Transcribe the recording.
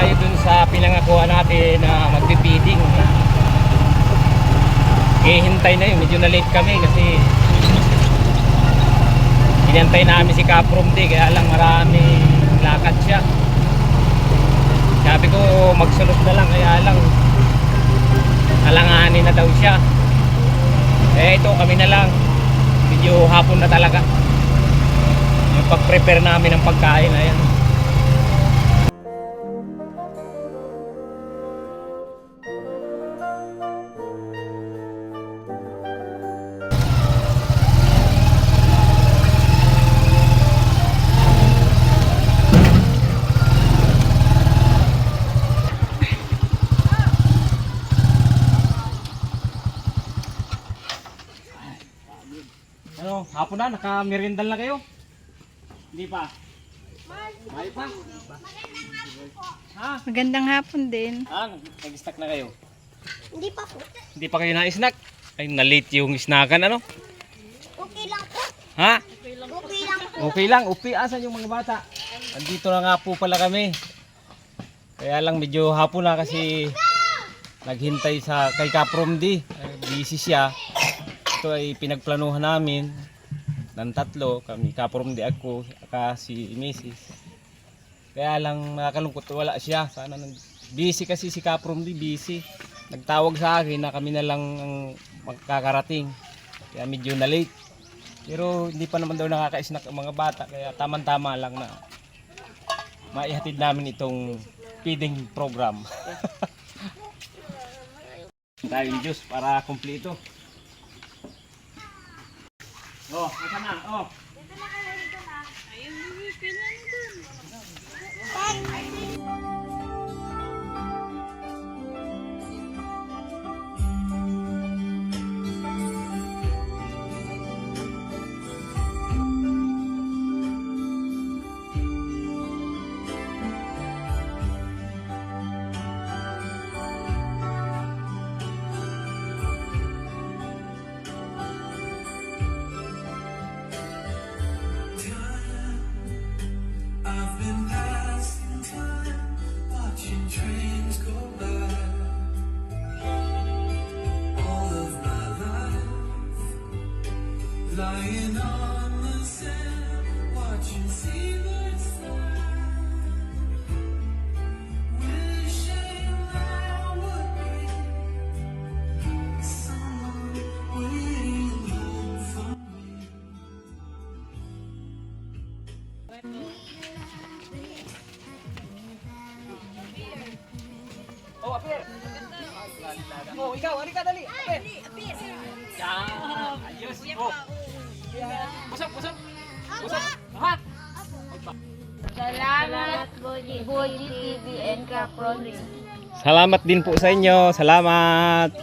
tayo dun sa pinangakuha natin na magpipiding. Hintay na yun, medyo na late kami kasi inantay namin si Kapromdi, kaya lang marami lakad siya. Sabi ko magsunod na lang, kaya lang alanganin na daw siya. Eh ito kami na lang, medyo hapon na talaga yung pag-prepare namin ng pagkain. Ayan. Ano, hapon na, naka-merindal na kayo? Hindi pa? May pa? Ha? Magandang hapon din. Nag-snack na kayo? Hindi pa po. Hindi pa kayo na-snack? Ay, na-late yung snackan, ano? Okay lang po. Ha? Okay lang po. Okay lang, upi, asan yung mga bata? Andito na nga po pala kami. Kaya lang medyo hapon na kasi naghintay sa kay Kapromdi. Busy siya. Ito ay pinagplanuhan namin ng tatlo, kami Kapromdi, ako, saka si Mrs. Kaya lang nakakalungkot wala siya. Sana busy kasi si Kapromdi, busy. Nagtawag sa akin na kami na lang ang magkakarating. Kaya medyo na late. Pero hindi pa naman daw nakaka-snack ang mga bata, kaya tamang-tama lang na maihatid namin itong feeding program. Tayong juice para kumpleto. Oh, ito na. Oh. Dito na kayo, dito na. Ayun, pinano dun. I've been passing time, watching trains go by. All of my life, lying on the sand, watching seabirds fly. Wishing I would be someone waiting home for me. Oh, apir. Oh, ikaw, halika dali. Apir. Yan. Ayos. Oh. Pusap, pusap. Pusap. Ha? Salamat, Boji TV and Kapromdi. Salamat din po sa inyo. Salamat.